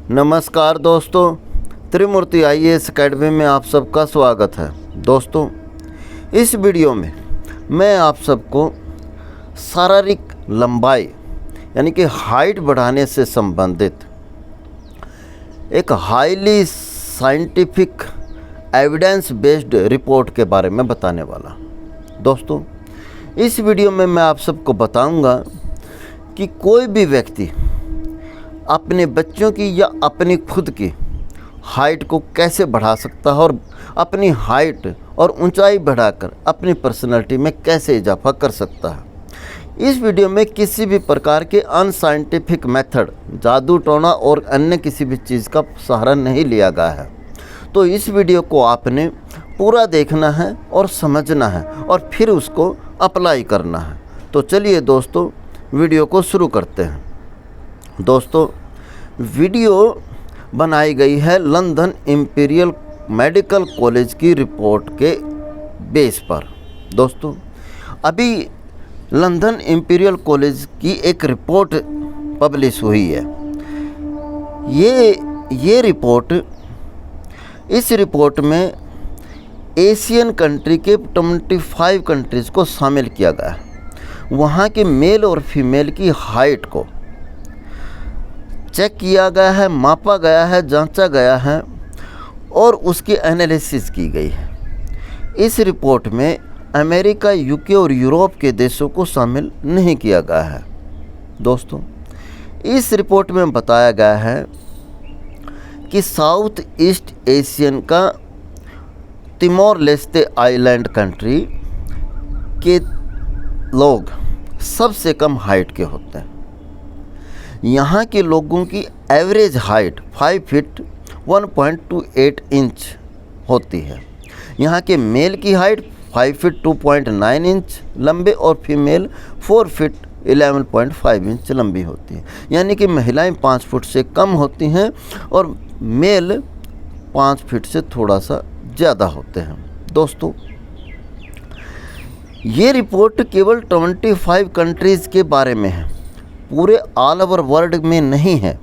नमस्कार दोस्तों, त्रिमूर्ति IAS academy में आप सबका स्वागत है। दोस्तों, इस वीडियो में मैं आप सबको शारीरिक लंबाई यानी कि हाइट बढ़ाने से संबंधित एक highly scientific evidence based report के बारे में बताने वाला। दोस्तों, इस वीडियो में मैं आप सबको बताऊंगा कि कोई भी व्यक्ति अपने बच्चों की या अपनी खुद की हाइट को कैसे बढ़ा सकता है और अपनी हाइट और ऊंचाई बढ़ाकर अपनी पर्सनैलिटी में कैसे इजाफा कर सकता है। इस वीडियो में किसी भी प्रकार के अनसाइंटिफिक मेथड, जादू टोना और अन्य किसी भी चीज़ का सहारा नहीं लिया गया है। तो इस वीडियो को आपने पूरा देखना है और समझना है और फिर उसको अप्लाई करना है। तो चलिए दोस्तों, वीडियो को शुरू करते हैं। दोस्तों, वीडियो बनाई गई है लंदन इंपीरियल मेडिकल कॉलेज की रिपोर्ट के बेस पर। दोस्तों, अभी लंदन इंपीरियल कॉलेज की एक रिपोर्ट पब्लिश हुई है। ये रिपोर्ट, इस रिपोर्ट में एशियन कंट्री के 25 कंट्रीज़ को शामिल किया गया है। वहाँ के मेल और फीमेल की हाइट को चेक किया गया है, मापा गया है, जांचा गया है और उसकी एनालिसिस की गई है। इस रिपोर्ट में अमेरिका, यूके और यूरोप के देशों को शामिल नहीं किया गया है। दोस्तों, इस रिपोर्ट में बताया गया है कि साउथ ईस्ट एशियन का तिमोर लेस्ते आइलैंड कंट्री के लोग सबसे कम हाइट के होते हैं। यहाँ के लोगों की एवरेज हाइट 5 फीट 1.28 इंच होती है। यहाँ के मेल की हाइट 5 फीट 2.9 इंच लंबे और फीमेल 4 फीट 11.5 इंच लंबी होती है। यानी कि महिलाएं 5 फुट से कम होती हैं और मेल 5 फीट से थोड़ा सा ज़्यादा होते हैं। दोस्तों, ये रिपोर्ट केवल 25 कंट्रीज़ के बारे में है, पूरे ऑल ओवर वर्ल्ड में नहीं है।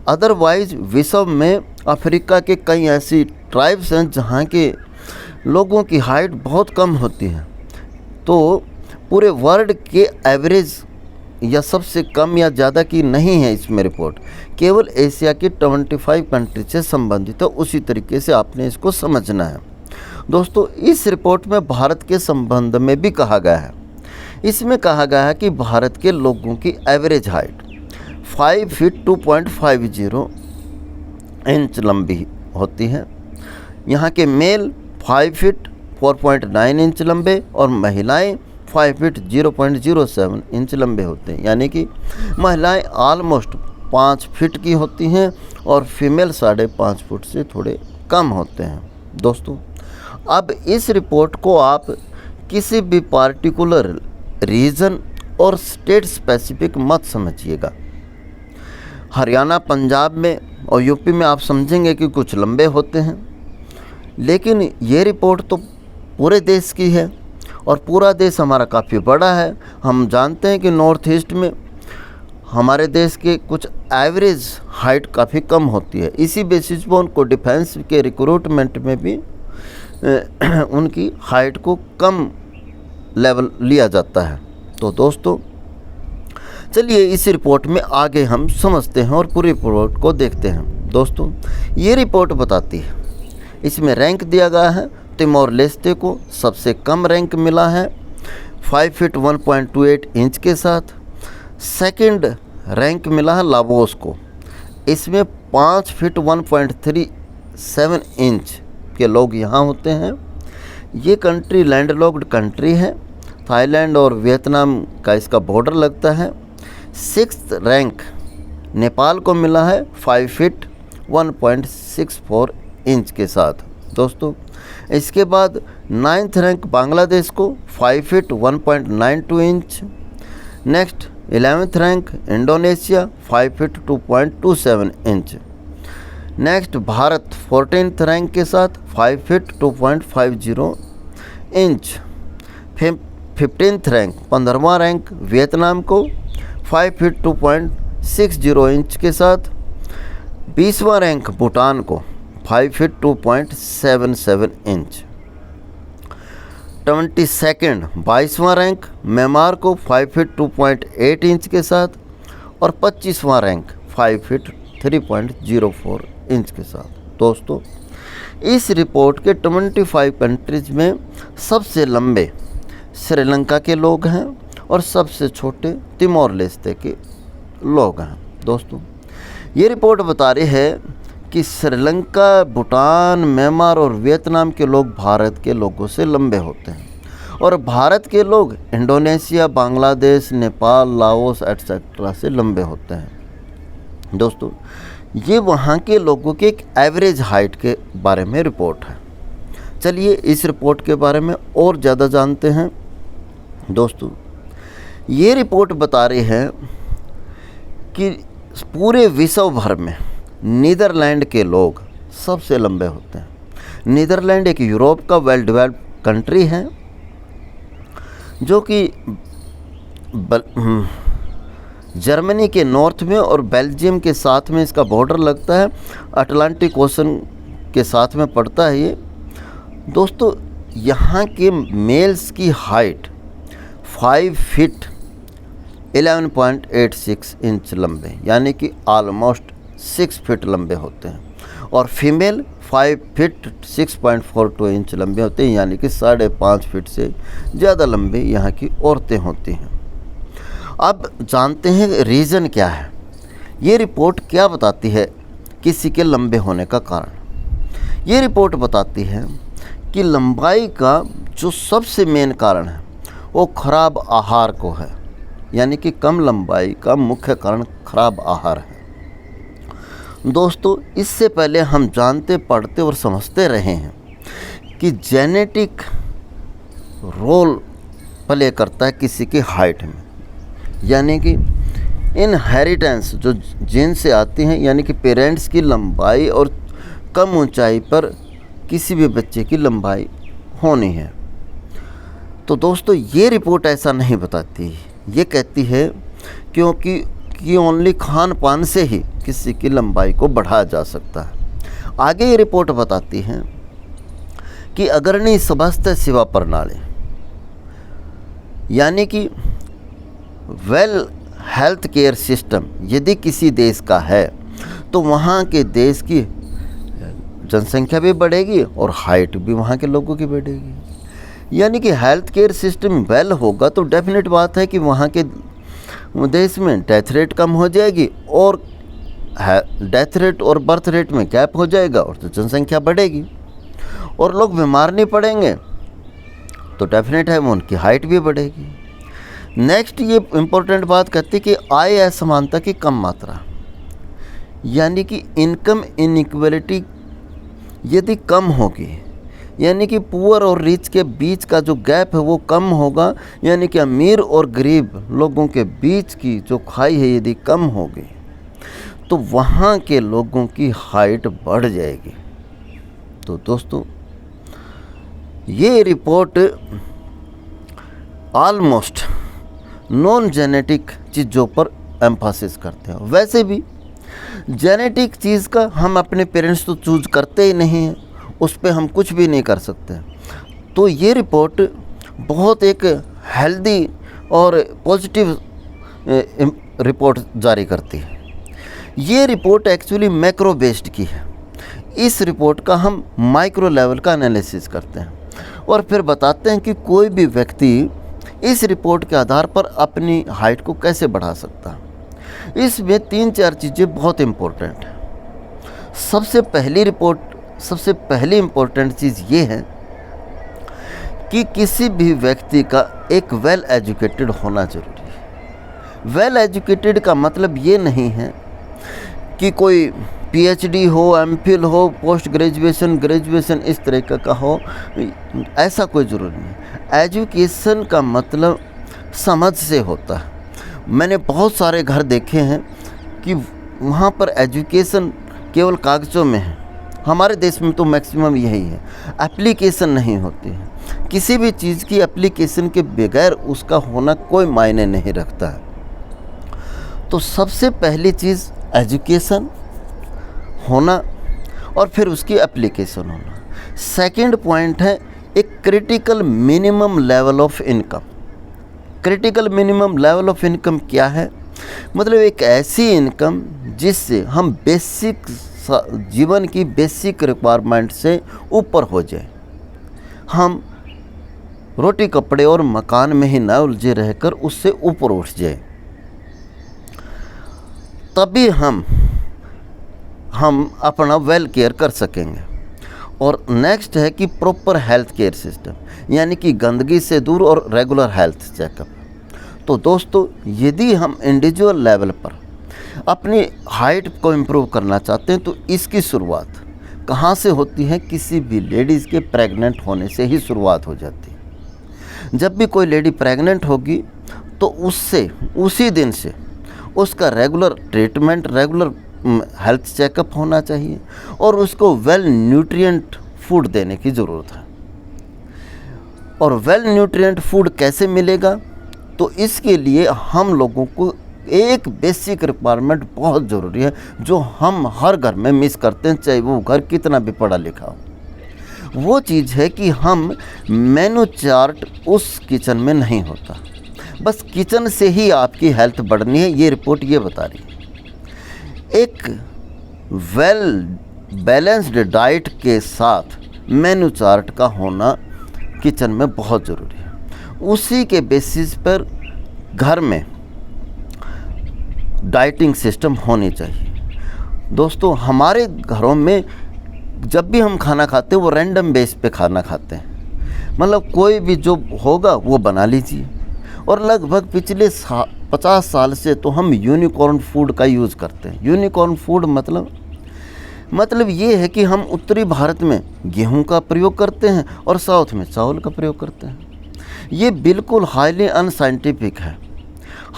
अदरवाइज विश्व में अफ्रीका के कई ऐसी ट्राइब्स हैं जहाँ के लोगों की हाइट बहुत कम होती है। तो पूरे वर्ल्ड के एवरेज या सबसे कम या ज़्यादा की नहीं है इसमें रिपोर्ट, केवल एशिया की 25 कंट्री से संबंधित है। उसी तरीके से आपने इसको समझना है। दोस्तों, इस रिपोर्ट में भारत के संबंध में भी कहा गया है। इसमें कहा गया है कि भारत के लोगों की एवरेज हाइट 5 फीट 2.50 इंच लंबी होती है। यहाँ के मेल 5 फीट 4.9 इंच लंबे और महिलाएं 5 फीट 0.07 इंच लंबे होते हैं। यानी कि महिलाएं ऑलमोस्ट 5 फीट की होती हैं और फीमेल 5.5 फुट से थोड़े कम होते हैं। दोस्तों, अब इस रिपोर्ट को आप किसी भी पार्टिकुलर रीजन और स्टेट स्पेसिफिक मत समझिएगा। हरियाणा, पंजाब में और यूपी में आप समझेंगे कि कुछ लंबे होते हैं, लेकिन ये रिपोर्ट तो पूरे देश की है और पूरा देश हमारा काफ़ी बड़ा है। हम जानते हैं कि नॉर्थ ईस्ट में हमारे देश के कुछ एवरेज हाइट काफ़ी कम होती है। इसी बेसिस पर उनको डिफेंस के रिक्रूटमेंट में भी उनकी हाइट को कम लेवल लिया जाता है। तो दोस्तों, चलिए इस रिपोर्ट में आगे हम समझते हैं और पूरी रिपोर्ट को देखते हैं। दोस्तों, ये रिपोर्ट बताती है, इसमें रैंक दिया गया है। तिमोर लेस्ते को सबसे कम रैंक मिला है 5 फीट 1.28 इंच के साथ। सेकंड रैंक मिला है लाओस को, इसमें 5 फीट 1.37 इंच के लोग यहाँ होते हैं। ये कंट्री लैंडलॉक्ड कंट्री है। थाईलैंड और वियतनाम का इसका बॉर्डर लगता है। 6th रैंक नेपाल को मिला है 5 फीट 1.64 इंच के साथ। दोस्तों, इसके बाद 9th रैंक बांग्लादेश को 5 फीट 1.92 इंच। Next 11th rank Indonesia 5 feet 2.27 इंच। नेक्स्ट भारत 14th रैंक के साथ 5 फीट 2.50 इंच। 15th रैंक 15वां रैंक वियतनाम को 5 फीट 2.60 इंच के साथ। 20वां रैंक भूटान को 5 फीट 2.77 इंच। 22वां रैंक म्यांमार को 5 फीट 2.8 इंच के साथ, और 25वां रैंक 5 फीट 3.04 इंच के साथ। दोस्तों, इस रिपोर्ट के 25 कंट्रीज में सबसे लंबे श्रीलंका के लोग हैं और सबसे छोटे तिमोर लेस्ते के लोग हैं। दोस्तों, ये रिपोर्ट बता रही है कि श्रीलंका, भूटान, म्यांमार और वियतनाम के लोग भारत के लोगों से लंबे होते हैं, और भारत के लोग Indonesia, Bangladesh, Nepal, Laos etcetera से लंबे होते हैं। दोस्तों, ये वहाँ के लोगों के एक एवरेज हाइट के बारे में रिपोर्ट है। चलिए इस रिपोर्ट के बारे में और ज़्यादा जानते हैं। दोस्तों, ये रिपोर्ट बता रही है कि पूरे विश्व भर में नीदरलैंड के लोग सबसे लंबे होते हैं। नीदरलैंड एक यूरोप का वेल डेवलप्ड कंट्री है, जो कि जर्मनी के नॉर्थ में और बेल्जियम के साथ में इसका बॉर्डर लगता है। अटलांटिक ओशन के साथ में पड़ता है ये। दोस्तों, यहाँ के मेल्स की हाइट 5 फीट 11.86 इंच लंबे, यानी कि ऑलमोस्ट 6 फीट लंबे होते हैं, और फीमेल 5 फीट 6.42 इंच लंबे होते हैं, यानी कि 5.5 फीट से ज़्यादा लंबे यहाँ की औरतें होती हैं। अब जानते हैं रीज़न क्या है। ये रिपोर्ट क्या बताती है किसी के लंबे होने का कारण। ये रिपोर्ट बताती है कि लंबाई का जो सबसे मेन कारण है वो खराब आहार को है, यानी कि कम लंबाई का मुख्य कारण खराब आहार है। दोस्तों, इससे पहले हम जानते, पढ़ते और समझते रहे हैं कि जेनेटिक रोल प्ले करता है किसी की हाइट में, यानी कि इनहेरिटेंस जो जीन से आती हैं, यानी कि पेरेंट्स की लंबाई और कम ऊंचाई पर किसी भी बच्चे की लंबाई होनी है। तो दोस्तों, ये रिपोर्ट ऐसा नहीं बताती। ये कहती है कि ओनली खान पान से ही किसी की लंबाई को बढ़ाया जा सकता है। आगे ये रिपोर्ट बताती है कि अग्रणी स्वास्थ्य सेवा प्रणाली, यानी कि वेल हेल्थ केयर सिस्टम यदि किसी देश का है तो वहाँ के देश की जनसंख्या भी बढ़ेगी और हाइट भी वहाँ के लोगों की बढ़ेगी। यानी कि हेल्थ केयर सिस्टम वेल होगा तो डेफिनेट बात है कि वहाँ के देश में डेथ रेट कम हो जाएगी, और डेथ रेट और बर्थ रेट में गैप हो जाएगा, और तो जनसंख्या बढ़ेगी और लोग बीमार नहीं पड़ेंगे, तो डेफिनेट है वो उनकी हाइट भी बढ़ेगी। नेक्स्ट ये इम्पोर्टेंट बात कहती है कि आय असमानता की कम मात्रा, यानी कि इनकम इनइक्वलिटी यदि कम होगी, यानी कि पुअर और रिच के बीच का जो गैप है वो कम होगा, यानी कि अमीर और गरीब लोगों के बीच की जो खाई है यदि कम होगी तो वहाँ के लोगों की हाइट बढ़ जाएगी। तो दोस्तों, ये रिपोर्ट ऑलमोस्ट नॉन जेनेटिक चीज़ों पर एम्फासिस करते हैं। वैसे भी जेनेटिक चीज़ का हम अपने पेरेंट्स तो चूज करते ही नहीं हैं, उस पर हम कुछ भी नहीं कर सकते। तो ये रिपोर्ट बहुत एक हेल्दी और पॉजिटिव रिपोर्ट जारी करती है। ये रिपोर्ट एक्चुअली मैक्रो बेस्ड की है। इस रिपोर्ट का हम माइक्रो लेवल का एनालिसिस करते हैं और फिर बताते हैं कि कोई भी व्यक्ति इस रिपोर्ट के आधार पर अपनी हाइट को कैसे बढ़ा सकता है। इसमें 3-4 चीज़ें बहुत इम्पोर्टेंट हैं। सबसे पहली इम्पोर्टेंट चीज़ ये है कि किसी भी व्यक्ति का एक वेल एजुकेटेड होना ज़रूरी है। वेल एजुकेटेड का मतलब ये नहीं है कि कोई पीएचडी हो, एमफिल हो, पोस्ट ग्रेजुएशन इस तरह का हो, ऐसा कोई ज़रूरी नहीं। एजुकेशन का मतलब समझ से होता है। मैंने बहुत सारे घर देखे हैं कि वहाँ पर एजुकेशन केवल कागज़ों में है। हमारे देश में तो मैक्सिमम यही है, एप्लीकेशन नहीं होती है। किसी भी चीज़ की एप्लीकेशन के बगैर उसका होना कोई मायने नहीं रखता है। तो सबसे पहली चीज़ एजुकेशन, होना और फिर उसकी एप्लीकेशन होना। सेकंड पॉइंट है एक critical minimum level of income. Critical minimum level of income क्या है? मतलब एक ऐसी इनकम जिससे हम बेसिक जीवन की बेसिक रिक्वायरमेंट से ऊपर हो जाए, हम रोटी कपड़े और मकान में ही न उलझे रहकर उससे ऊपर उठ जाए, तभी हम अपना वेल केयर कर सकेंगे। और नेक्स्ट है कि प्रॉपर हेल्थ केयर सिस्टम, यानी कि गंदगी से दूर और रेगुलर हेल्थ चेकअप। तो दोस्तों, यदि हम इंडिविजुअल लेवल पर अपनी हाइट को इम्प्रूव करना चाहते हैं तो इसकी शुरुआत कहाँ से होती है? किसी भी लेडीज़ के प्रेग्नेंट होने से ही शुरुआत हो जाती है। जब भी कोई लेडी प्रेग्नेंट होगी तो उससे उसी दिन से उसका regular treatment, regular health checkup होना चाहिए और उसको वेल न्यूट्रिएंट फूड देने की ज़रूरत है। और वेल न्यूट्रिएंट फूड कैसे मिलेगा? तो इसके लिए हम लोगों को एक बेसिक रिक्वायरमेंट बहुत ज़रूरी है जो हम हर घर में मिस करते हैं, चाहे वो घर कितना भी पढ़ा लिखा हो। वो चीज़ है कि हम मेनू चार्ट उस किचन में नहीं होता। बस किचन से ही आपकी हेल्थ बढ़नी है, ये रिपोर्ट ये बता रही है। एक वेल बैलेंस्ड डाइट के साथ मेनू चार्ट का होना किचन में बहुत ज़रूरी है। उसी के बेसिस पर घर में डाइटिंग सिस्टम होनी चाहिए। दोस्तों, हमारे घरों में जब भी हम खाना खाते हैं वो रैंडम बेस पे खाना खाते हैं, मतलब कोई भी जो होगा वो बना लीजिए। और लगभग पिछले 50 साल से तो हम यूनिकॉर्न फूड का यूज़ करते हैं। यूनिकॉर्न फूड मतलब ये है कि हम उत्तरी भारत में गेहूं का प्रयोग करते हैं और साउथ में चावल का प्रयोग करते हैं। ये बिल्कुल हाईली अनसाइंटिफिक है।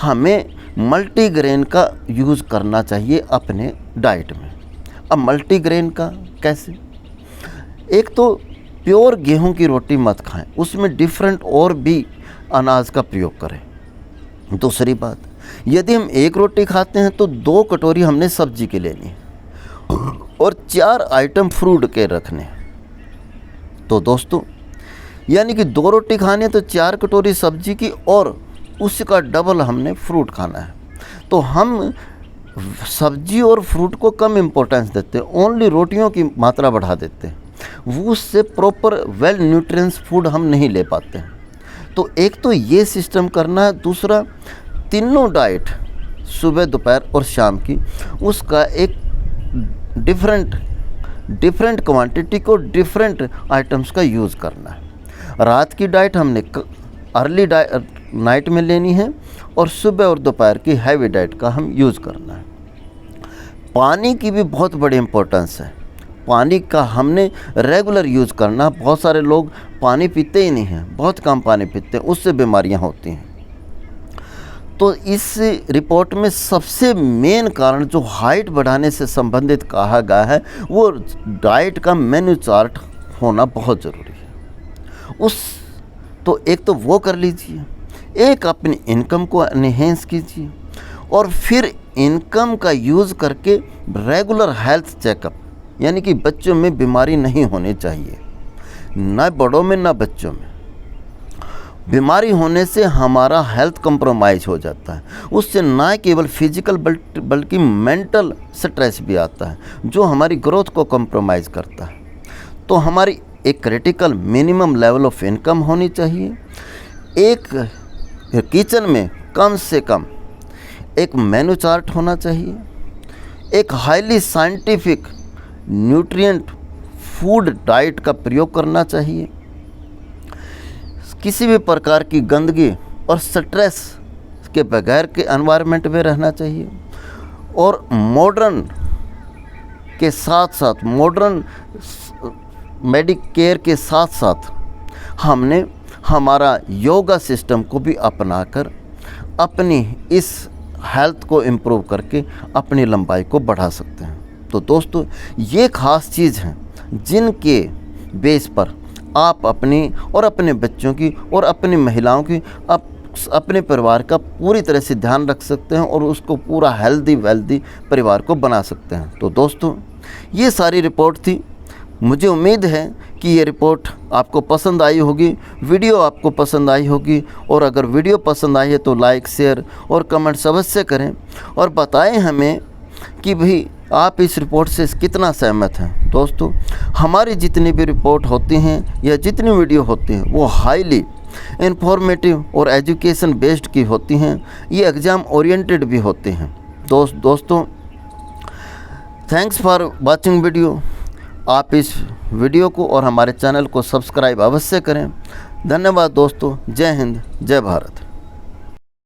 हमें मल्टीग्रेन का यूज़ करना चाहिए अपने डाइट में। अब मल्टीग्रेन का कैसे? एक तो प्योर गेहूं की रोटी मत खाएं, उसमें डिफरेंट और भी अनाज का प्रयोग करें। दूसरी बात, यदि हम एक रोटी खाते हैं तो 2 कटोरी हमने सब्जी की लेनी है और 4 आइटम फ्रूट के रखने हैं। तो दोस्तों, यानी कि 2 रोटी खानी है तो 4 कटोरी सब्जी की और उसका डबल हमने फ्रूट खाना है। तो हम सब्जी और फ्रूट को कम इम्पोर्टेंस देते हैं, ओनली रोटियों की मात्रा बढ़ा देते हैं। वो उससे प्रॉपर वेल न्यूट्रिएंट्स फूड हम नहीं ले पाते हैं। तो एक तो ये सिस्टम करना है। दूसरा, तीनों डाइट सुबह, दोपहर और शाम की उसका एक डिफरेंट क्वांटिटी को डिफरेंट आइटम्स का यूज़ करना है। रात की डाइट हमने अर्ली नाइट में लेनी है और सुबह और दोपहर की हैवी डाइट का हम यूज़ करना है। पानी की भी बहुत बड़ी इम्पोर्टेंस है। पानी का हमने रेगुलर यूज़ करना। बहुत सारे लोग पानी पीते ही नहीं हैं, बहुत कम पानी पीते हैं, उससे बीमारियां होती हैं। तो इस रिपोर्ट में सबसे मेन कारण जो हाइट बढ़ाने से संबंधित कहा गया है वो डाइट का मेन्यू चार्ट होना बहुत ज़रूरी है। तो एक तो वो कर लीजिए, एक अपनी इनकम को एनहेंस कीजिए और फिर इनकम का यूज़ करके रेगुलर हेल्थ चेकअप, यानी कि बच्चों में बीमारी नहीं होनी चाहिए, ना बड़ों में ना बच्चों में। बीमारी होने से हमारा हेल्थ कंप्रोमाइज़ हो जाता है। उससे ना केवल फिजिकल बल्कि मेंटल स्ट्रेस भी आता है जो हमारी ग्रोथ को कंप्रोमाइज़ करता है। तो हमारी एक critical minimum level of income होनी चाहिए। एक किचन में कम से कम एक मेनू चार्ट होना चाहिए। एक highly scientific nutrient food diet का प्रयोग करना चाहिए। किसी भी प्रकार की गंदगी और स्ट्रेस के बगैर के एनवायरनमेंट में रहना चाहिए और मॉडर्न के साथ साथ मॉडर्न मेडिकेयर के साथ साथ हमने हमारा योगा सिस्टम को भी अपनाकर अपनी इस हेल्थ को इम्प्रूव करके अपनी लंबाई को बढ़ा सकते हैं। तो दोस्तों, ये ख़ास चीज़ हैं जिनके बेस पर आप अपनी और अपने बच्चों की और अपनी महिलाओं की अपने परिवार का पूरी तरह से ध्यान रख सकते हैं और उसको पूरा हेल्दी वेल्दी परिवार को बना सकते हैं। तो दोस्तों, ये सारी रिपोर्ट थी। मुझे उम्मीद है कि ये रिपोर्ट आपको पसंद आई होगी, वीडियो आपको पसंद आई होगी। और अगर वीडियो पसंद आई है तो लाइक, शेयर और कमेंट्स अवश्य करें और बताएं हमें कि भाई आप इस रिपोर्ट से कितना सहमत हैं। दोस्तों, हमारी जितनी भी रिपोर्ट होती हैं या जितनी वीडियो होती हैं वो हाईली इंफॉर्मेटिव और एजुकेशन बेस्ड की होती हैं। ये एग्ज़ाम ओरिएंटेड भी होते हैं। दोस्तों, थैंक्स फॉर वाचिंग वीडियो। आप इस वीडियो को और हमारे चैनल को सब्सक्राइब अवश्य करें। धन्यवाद दोस्तों। जय हिंद, जय भारत।